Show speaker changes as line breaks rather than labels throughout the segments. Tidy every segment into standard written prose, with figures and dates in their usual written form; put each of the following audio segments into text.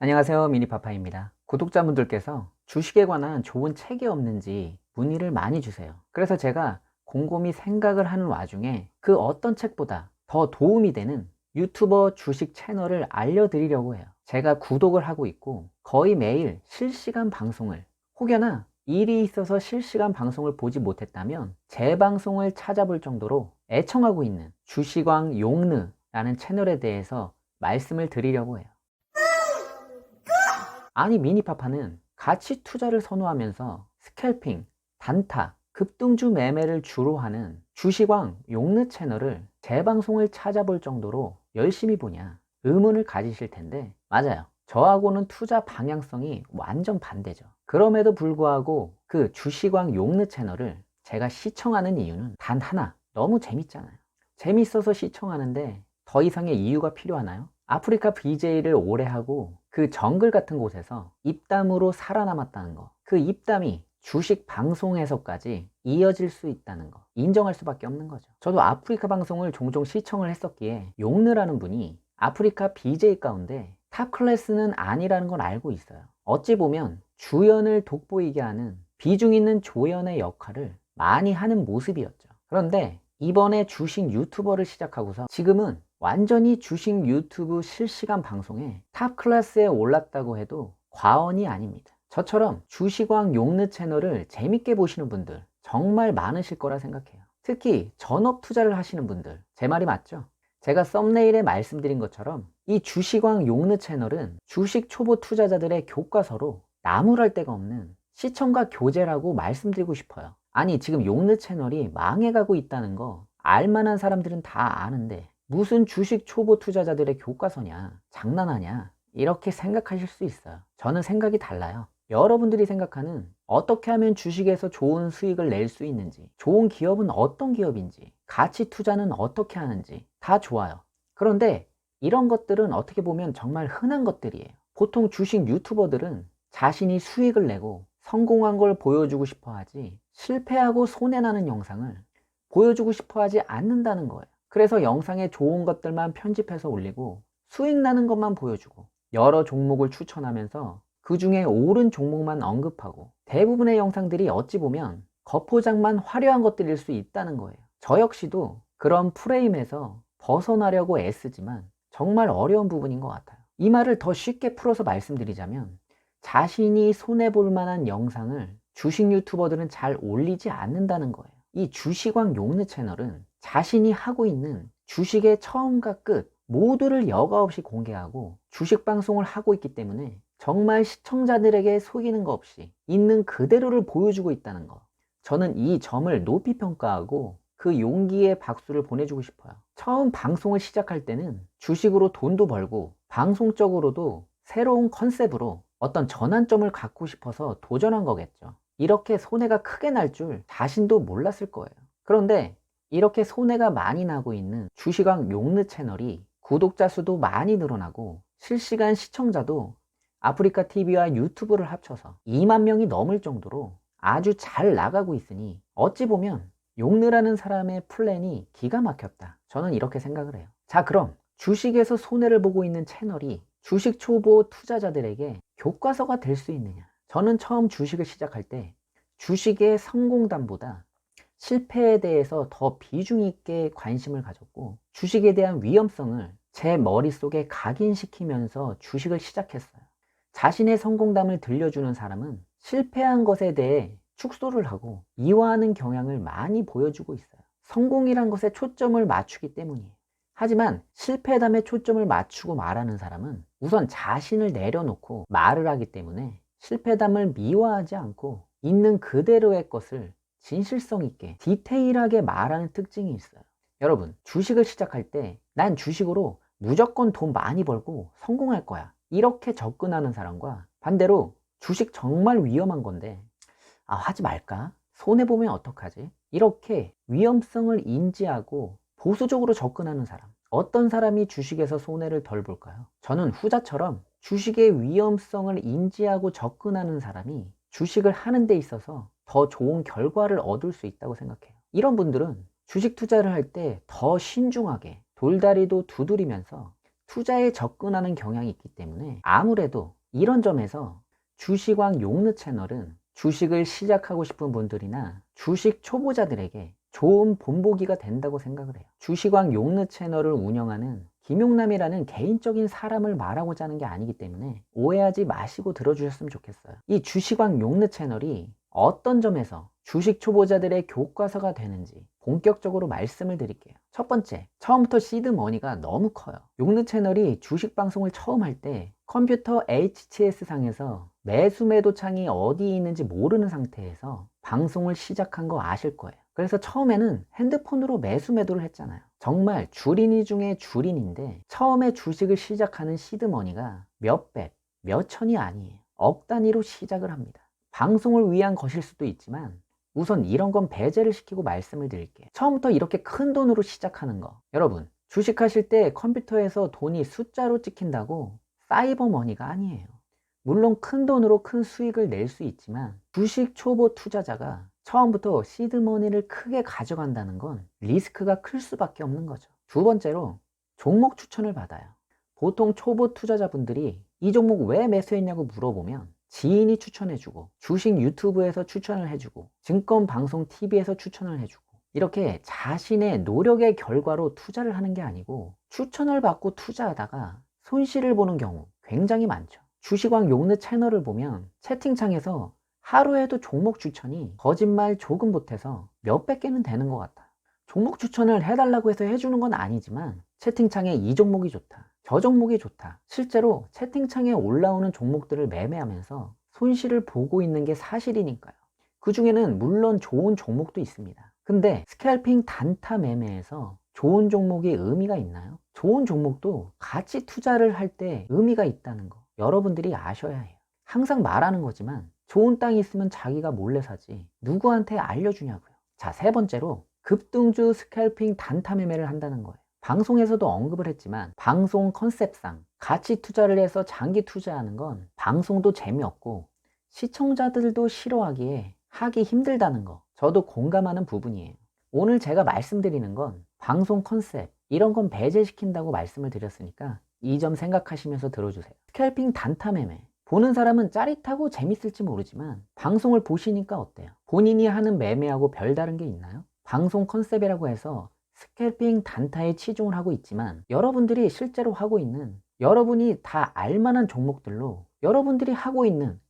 안녕하세요. 미니파파입니다. 구독자분들께서 주식에 관한 좋은 책이 없는지 문의를 많이 주세요. 그래서 제가 곰곰이 생각을 하는 와중에 그 어떤 책보다 더 도움이 되는 유튜버 주식 채널을 알려드리려고 해요. 제가 구독을 하고 있고 거의 매일 실시간 방송을, 혹여나 일이 있어서 실시간 방송을 보지 못했다면 재방송을 찾아볼 정도로 애청하고 있는 주식왕 용르라는 채널에 대해서 말씀을 드리려고 해요. 아니, 미니파파는 가치 투자를 선호하면서 스캘핑, 단타, 급등주 매매를 주로 하는 주식왕 용르 채널을 재방송을 찾아볼 정도로 열심히 보냐 의문을 가지실 텐데, 맞아요. 저하고는 투자 방향성이 완전 반대죠. 그럼에도 불구하고 그 주식왕 용르 채널을 제가 시청하는 이유는 단 하나, 너무 재밌잖아요. 재밌어서 시청하는데 더 이상의 이유가 필요하나요? 아프리카 BJ를 오래 하고 그 정글 같은 곳에서 입담으로 살아남았다는 거, 그 입담이 주식 방송에서까지 이어질 수 있다는 거 인정할 수밖에 없는 거죠. 저도 아프리카 방송을 종종 시청을 했었기에 용르라는 분이 아프리카 BJ 가운데 탑 클래스는 아니라는 걸 알고 있어요. 어찌 보면 주연을 돋보이게 하는 비중 있는 조연의 역할을 많이 하는 모습이었죠. 그런데 이번에 주식 유튜버를 시작하고서 지금은 완전히 주식 유튜브 실시간 방송에 탑 클래스에 올랐다고 해도 과언이 아닙니다. 저처럼 주식왕 용르 채널을 재밌게 보시는 분들 정말 많으실 거라 생각해요. 특히 전업 투자를 하시는 분들, 제 말이 맞죠? 제가 썸네일에 말씀드린 것처럼 이 주식왕 용르 채널은 주식 초보 투자자들의 교과서로 나무랄 데가 없는 시청과 교재라고 말씀드리고 싶어요. 아니, 지금 용르 채널이 망해가고 있다는 거 알만한 사람들은 다 아는데 무슨 주식 초보 투자자들의 교과서냐, 장난하냐, 이렇게 생각하실 수 있어요. 저는 생각이 달라요. 여러분들이 생각하는 어떻게 하면 주식에서 좋은 수익을 낼 수 있는지, 좋은 기업은 어떤 기업인지, 가치 투자는 어떻게 하는지 다 좋아요. 그런데 이런 것들은 어떻게 보면 정말 흔한 것들이에요. 보통 주식 유튜버들은 자신이 수익을 내고 성공한 걸 보여주고 싶어 하지, 실패하고 손해나는 영상을 보여주고 싶어 하지 않는다는 거예요. 그래서 영상에 좋은 것들만 편집해서 올리고 수익 나는 것만 보여주고 여러 종목을 추천하면서 그 중에 옳은 종목만 언급하고, 대부분의 영상들이 어찌 보면 겉포장만 화려한 것들일 수 있다는 거예요. 저 역시도 그런 프레임에서 벗어나려고 애쓰지만 정말 어려운 부분인 것 같아요. 이 말을 더 쉽게 풀어서 말씀드리자면, 자신이 손해볼 만한 영상을 주식 유튜버들은 잘 올리지 않는다는 거예요. 이 주식왕 용르 채널은 자신이 하고 있는 주식의 처음과 끝 모두를 여과 없이 공개하고 주식 방송을 하고 있기 때문에 정말 시청자들에게 속이는 거 없이 있는 그대로를 보여주고 있다는 거, 저는 이 점을 높이 평가하고 그 용기에 박수를 보내주고 싶어요. 처음 방송을 시작할 때는 주식으로 돈도 벌고 방송적으로도 새로운 컨셉으로 어떤 전환점을 갖고 싶어서 도전한 거겠죠. 이렇게 손해가 크게 날 줄 자신도 몰랐을 거예요. 그런데 이렇게 손해가 많이 나고 있는 주식왕 용르 채널이 구독자 수도 많이 늘어나고 실시간 시청자도 아프리카 TV와 유튜브를 합쳐서 2만 명이 넘을 정도로 아주 잘 나가고 있으니 어찌 보면 용르라는 사람의 플랜이 기가 막혔다, 저는 이렇게 생각을 해요. 자, 그럼 주식에서 손해를 보고 있는 채널이 주식 초보 투자자들에게 교과서가 될 수 있느냐? 저는 처음 주식을 시작할 때 주식의 성공담보다 실패에 대해서 더 비중 있게 관심을 가졌고 주식에 대한 위험성을 제 머릿속에 각인시키면서 주식을 시작했어요. 자신의 성공담을 들려주는 사람은 실패한 것에 대해 축소를 하고 이화하는 경향을 많이 보여주고 있어요. 성공이란 것에 초점을 맞추기 때문이에요. 하지만 실패담에 초점을 맞추고 말하는 사람은 우선 자신을 내려놓고 말을 하기 때문에 실패담을 미화하지 않고 있는 그대로의 것을 진실성 있게 디테일하게 말하는 특징이 있어요. 여러분, 주식을 시작할 때 난 주식으로 무조건 돈 많이 벌고 성공할 거야, 이렇게 접근하는 사람과 반대로 주식 정말 위험한 건데 하지 말까? 손해보면 어떡하지? 이렇게 위험성을 인지하고 보수적으로 접근하는 사람, 어떤 사람이 주식에서 손해를 덜 볼까요? 저는 후자처럼 주식의 위험성을 인지하고 접근하는 사람이 주식을 하는 데 있어서 더 좋은 결과를 얻을 수 있다고 생각해요. 이런 분들은 주식 투자를 할 때 더 신중하게 돌다리도 두드리면서 투자에 접근하는 경향이 있기 때문에 아무래도 이런 점에서 주식왕 용느 채널은 주식을 시작하고 싶은 분들이나 주식 초보자들에게 좋은 본보기가 된다고 생각을 해요. 주식왕 용느 채널을 운영하는 김용남이라는 개인적인 사람을 말하고자 하는 게 아니기 때문에 오해하지 마시고 들어주셨으면 좋겠어요. 이 주식왕 용느 채널이 어떤 점에서 주식 초보자들의 교과서가 되는지 본격적으로 말씀을 드릴게요. 첫 번째, 처음부터 시드머니가 너무 커요. 용느 채널이 주식 방송을 처음 할 때 컴퓨터 HTS 상에서 매수 매도 창이 어디에 있는지 모르는 상태에서 방송을 시작한 거 아실 거예요. 그래서 처음에는 핸드폰으로 매수 매도를 했잖아요. 정말 주린이 중에 주린인데 처음에 주식을 시작하는 시드머니가 몇백, 몇천이 아니에요. 억 단위로 시작을 합니다. 방송을 위한 것일 수도 있지만 우선 이런 건 배제를 시키고 말씀을 드릴게요. 처음부터 이렇게 큰 돈으로 시작하는 거, 여러분 주식하실 때 컴퓨터에서 돈이 숫자로 찍힌다고 사이버머니가 아니에요. 물론 큰 돈으로 큰 수익을 낼 수 있지만 주식 초보 투자자가 처음부터 시드머니를 크게 가져간다는 건 리스크가 클 수밖에 없는 거죠. 두 번째로 종목 추천을 받아요. 보통 초보 투자자분들이 이 종목 왜 매수했냐고 물어보면 지인이 추천해주고 주식 유튜브에서 추천을 해주고 증권 방송 TV에서 추천을 해주고 이렇게 자신의 노력의 결과로 투자를 하는 게 아니고 추천을 받고 투자하다가 손실을 보는 경우 굉장히 많죠. 주식왕 용느 채널을 보면 채팅창에서 하루에도 종목 추천이 거짓말 조금 못해서 몇백 개는 되는 것 같아요. 종목 추천을 해달라고 해서 해주는 건 아니지만 채팅창에 이 종목이 좋다, 저 종목이 좋다, 실제로 채팅창에 올라오는 종목들을 매매하면서 손실을 보고 있는 게 사실이니까요. 그 중에는 물론 좋은 종목도 있습니다. 근데 스캘핑 단타 매매에서 좋은 종목이 의미가 있나요? 좋은 종목도 같이 투자를 할 때 의미가 있다는 거 여러분들이 아셔야 해요. 항상 말하는 거지만 좋은 땅이 있으면 자기가 몰래 사지 누구한테 알려주냐고요. 자, 세 번째로 급등주 스캘핑 단타 매매를 한다는 거예요. 방송에서도 언급을 했지만 방송 컨셉상 같이 투자를 해서 장기 투자하는 건 방송도 재미없고 시청자들도 싫어하기에 하기 힘들다는 거 저도 공감하는 부분이에요. 오늘 제가 말씀드리는 건 방송 컨셉 이런 건 배제시킨다고 말씀을 드렸으니까 이 점 생각하시면서 들어주세요. 스캘핑 단타 매매 보는 사람은 짜릿하고 재밌을지 모르지만 방송을 보시니까 어때요? 본인이 하는 매매하고 별다른 게 있나요? 방송 컨셉이라고 해서 스캘핑 단타에 치중을 하고 있지만 여러분들이 실제로 하고 있는 여러분이 다 알만한 종목들로 여러분들이 하고 있는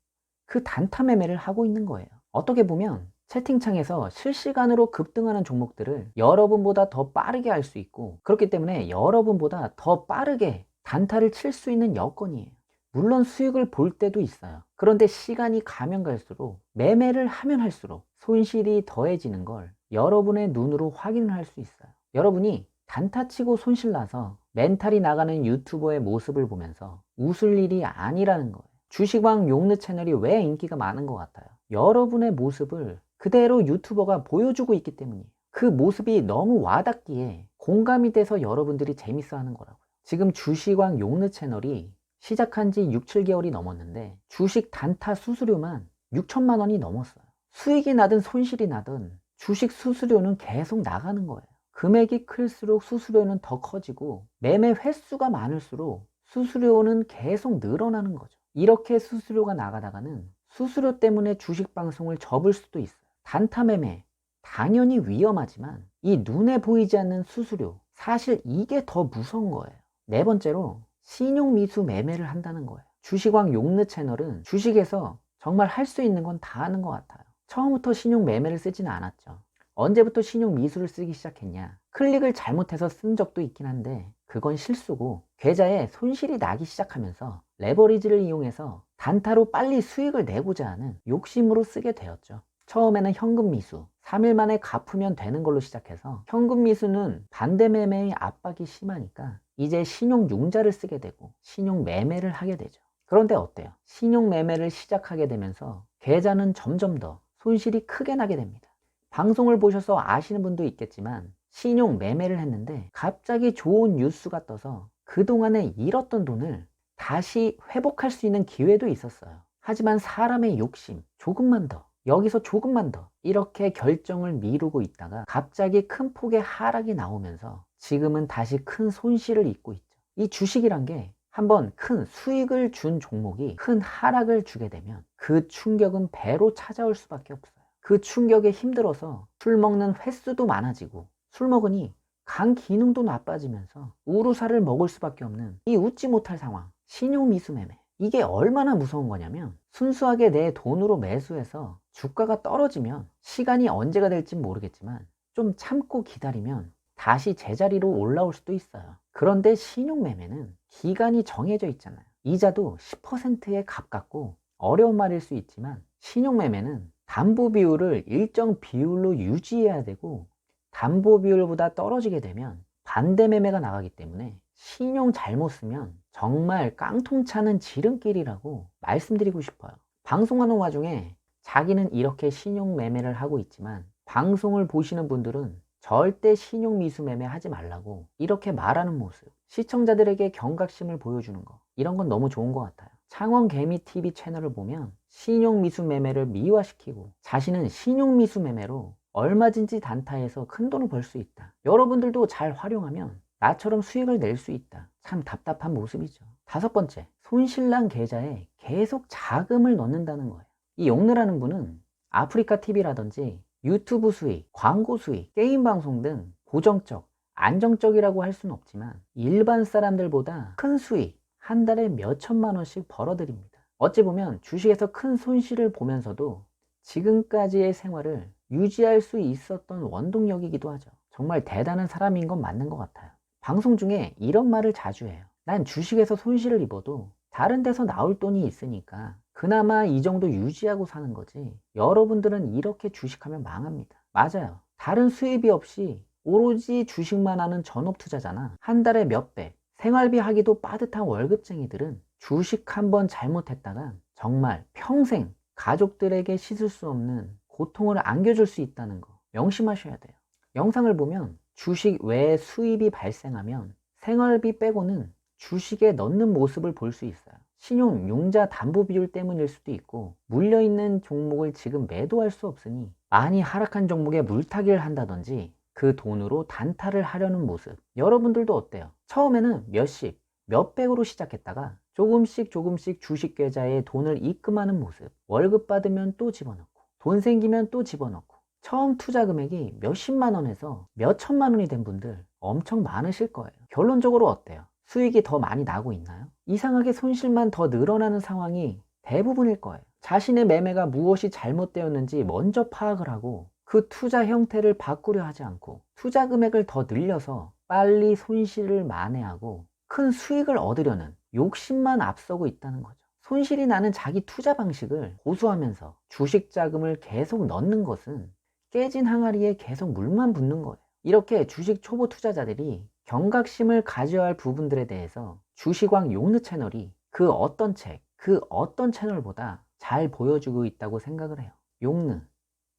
그 단타 매매를 하고 있는 거예요. 어떻게 보면 채팅창에서 실시간으로 급등하는 종목들을 여러분보다 더 빠르게 할 수 있고 그렇기 때문에 여러분보다 더 빠르게 단타를 칠 수 있는 여건이에요. 물론 수익을 볼 때도 있어요. 그런데 시간이 가면 갈수록 매매를 하면 할수록 손실이 더해지는 걸 여러분의 눈으로 확인을 할 수 있어요. 여러분이 단타치고 손실나서 멘탈이 나가는 유튜버의 모습을 보면서 웃을 일이 아니라는 거예요. 주식왕 용느 채널이 왜 인기가 많은 것 같아요? 여러분의 모습을 그대로 유튜버가 보여주고 있기 때문이에요. 그 모습이 너무 와닿기에 공감이 돼서 여러분들이 재밌어 하는 거라고요. 지금 주식왕 용느 채널이 시작한 지 6, 7개월이 넘었는데 주식 단타 수수료만 6천만 원이 넘었어요. 수익이 나든 손실이 나든 주식 수수료는 계속 나가는 거예요. 금액이 클수록 수수료는 더 커지고 매매 횟수가 많을수록 수수료는 계속 늘어나는 거죠. 이렇게 수수료가 나가다가는 수수료 때문에 주식 방송을 접을 수도 있어요. 단타 매매 당연히 위험하지만 이 눈에 보이지 않는 수수료 사실 이게 더 무서운 거예요. 네 번째로 신용미수 매매를 한다는 거예요. 주식왕 용느 채널은 주식에서 정말 할 수 있는 건 다 하는 것 같아요. 처음부터 신용 매매를 쓰지는 않았죠. 언제부터 신용 미수를 쓰기 시작했냐? 클릭을 잘못해서 쓴 적도 있긴 한데 그건 실수고 계좌에 손실이 나기 시작하면서 레버리지를 이용해서 단타로 빨리 수익을 내고자 하는 욕심으로 쓰게 되었죠. 처음에는 현금 미수, 3일 만에 갚으면 되는 걸로 시작해서 현금 미수는 반대 매매의 압박이 심하니까 이제 신용 융자를 쓰게 되고 신용 매매를 하게 되죠. 그런데 어때요? 신용 매매를 시작하게 되면서 계좌는 점점 더 손실이 크게 나게 됩니다. 방송을 보셔서 아시는 분도 있겠지만 신용 매매를 했는데 갑자기 좋은 뉴스가 떠서 그동안에 잃었던 돈을 다시 회복할 수 있는 기회도 있었어요. 하지만 사람의 욕심, 조금만 더, 여기서 조금만 더 이렇게 결정을 미루고 있다가 갑자기 큰 폭의 하락이 나오면서 지금은 다시 큰 손실을 입고 있죠. 이 주식이란 게 한번 큰 수익을 준 종목이 큰 하락을 주게 되면 그 충격은 배로 찾아올 수밖에 없어요. 그 충격에 힘들어서 술 먹는 횟수도 많아지고, 술 먹으니 간 기능도 나빠지면서 우루살을 먹을 수밖에 없는 이 웃지 못할 상황, 신용미수매매. 이게 얼마나 무서운 거냐면, 순수하게 내 돈으로 매수해서 주가가 떨어지면 시간이 언제가 될지 모르겠지만 좀 참고 기다리면 다시 제자리로 올라올 수도 있어요. 그런데 신용매매는 기간이 정해져 있잖아요. 이자도 10%에 가깝고, 어려운 말일 수 있지만 신용매매는 담보 비율을 일정 비율로 유지해야 되고, 담보 비율보다 떨어지게 되면 반대 매매가 나가기 때문에 신용 잘못 쓰면 정말 깡통 차는 지름길이라고 말씀드리고 싶어요. 방송하는 와중에 자기는 이렇게 신용 매매를 하고 있지만, 방송을 보시는 분들은 절대 신용 미수 매매 하지 말라고 이렇게 말하는 모습, 시청자들에게 경각심을 보여주는 거, 이런 건 너무 좋은 것 같아요. 창원개미TV 채널을 보면 신용 미수 매매를 미화시키고, 자신은 신용 미수 매매로 얼마든지 단타에서 큰 돈을 벌 수 있다, 여러분들도 잘 활용하면 나처럼 수익을 낼 수 있다, 참 답답한 모습이죠. 다섯 번째, 손실난 계좌에 계속 자금을 넣는다는 거예요. 이 용르라는 분은 아프리카 TV라든지 유튜브 수익, 광고 수익, 게임 방송 등 고정적, 안정적이라고 할 수는 없지만 일반 사람들보다 큰 수익, 한 달에 몇 천만 원씩 벌어들입니다. 어찌 보면 주식에서 큰 손실을 보면서도 지금까지의 생활을 유지할 수 있었던 원동력이기도 하죠. 정말 대단한 사람인 건 맞는 것 같아요. 방송 중에 이런 말을 자주 해요. 난 주식에서 손실을 입어도 다른 데서 나올 돈이 있으니까 그나마 이 정도 유지하고 사는 거지, 여러분들은 이렇게 주식하면 망합니다. 맞아요. 다른 수입이 없이 오로지 주식만 하는 전업 투자자나 한 달에 몇백, 생활비 하기도 빠듯한 월급쟁이들은 주식 한번 잘못했다가 정말 평생 가족들에게 씻을 수 없는 고통을 안겨줄 수 있다는 거 명심하셔야 돼요. 영상을 보면 주식 외에 수입이 발생하면 생활비 빼고는 주식에 넣는 모습을 볼 수 있어요. 신용 융자 담보 비율 때문일 수도 있고, 물려있는 종목을 지금 매도할 수 없으니 많이 하락한 종목에 물타기를 한다든지 그 돈으로 단타를 하려는 모습. 여러분들도 어때요? 처음에는 몇십, 몇백으로 시작했다가 조금씩 주식 계좌에 돈을 입금하는 모습. 월급 받으면 또 집어넣고, 돈 생기면 또 집어넣고, 처음 투자 금액이 몇십만 원에서 몇천만 원이 된 분들 엄청 많으실 거예요. 결론적으로 어때요? 수익이 더 많이 나고 있나요? 이상하게 손실만 더 늘어나는 상황이 대부분일 거예요. 자신의 매매가 무엇이 잘못되었는지 먼저 파악을 하고 그 투자 형태를 바꾸려 하지 않고 투자 금액을 더 늘려서 빨리 손실을 만회하고 큰 수익을 얻으려는 욕심만 앞서고 있다는 거죠. 손실이 나는 자기 투자 방식을 고수하면서 주식 자금을 계속 넣는 것은 깨진 항아리에 계속 물만 붓는 거예요. 이렇게 주식 초보 투자자들이 경각심을 가져야 할 부분들에 대해서 주식왕 용르 채널이 그 어떤 책, 그 어떤 채널보다 잘 보여주고 있다고 생각을 해요. 용르,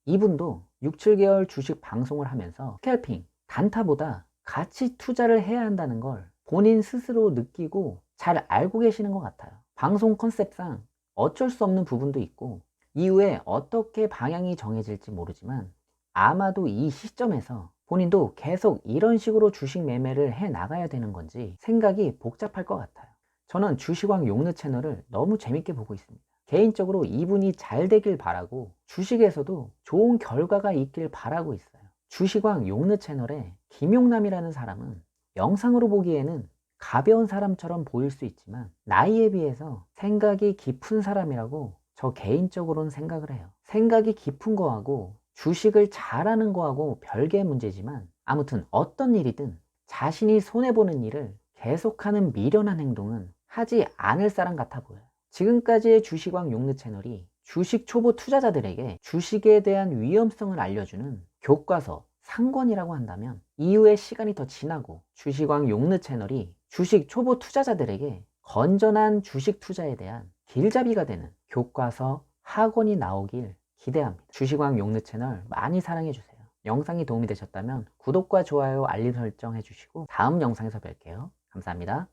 이분도 6, 7개월 주식 방송을 하면서 스캘핑, 단타보다 가치 투자를 해야 한다는 걸 본인 스스로 느끼고 잘 알고 계시는 것 같아요. 방송 컨셉상 어쩔 수 없는 부분도 있고 이후에 어떻게 방향이 정해질지 모르지만 아마도 이 시점에서 본인도 계속 이런 식으로 주식 매매를 해 나가야 되는 건지 생각이 복잡할 것 같아요. 저는 주식왕 용르 채널을 너무 재밌게 보고 있습니다. 개인적으로 이분이 잘 되길 바라고 주식에서도 좋은 결과가 있길 바라고 있어요. 주식왕 용르 채널의 김용남이라는 사람은 영상으로 보기에는 가벼운 사람처럼 보일 수 있지만 나이에 비해서 생각이 깊은 사람이라고 저 개인적으로는 생각을 해요. 생각이 깊은 거하고 주식을 잘하는 거하고 별개의 문제지만 아무튼 어떤 일이든 자신이 손해보는 일을 계속하는 미련한 행동은 하지 않을 사람 같아 보여요. 지금까지의 주식왕 용르 채널이 주식 초보 투자자들에게 주식에 대한 위험성을 알려주는 교과서, 상권이라고 한다면 이후에 시간이 더 지나고 주식왕 용르 채널이 주식 초보 투자자들에게 건전한 주식 투자에 대한 길잡이가 되는 교과서, 학원이 나오길 기대합니다. 주식왕 용르 채널 많이 사랑해주세요. 영상이 도움이 되셨다면 구독과 좋아요, 알림 설정 해주시고 다음 영상에서 뵐게요. 감사합니다.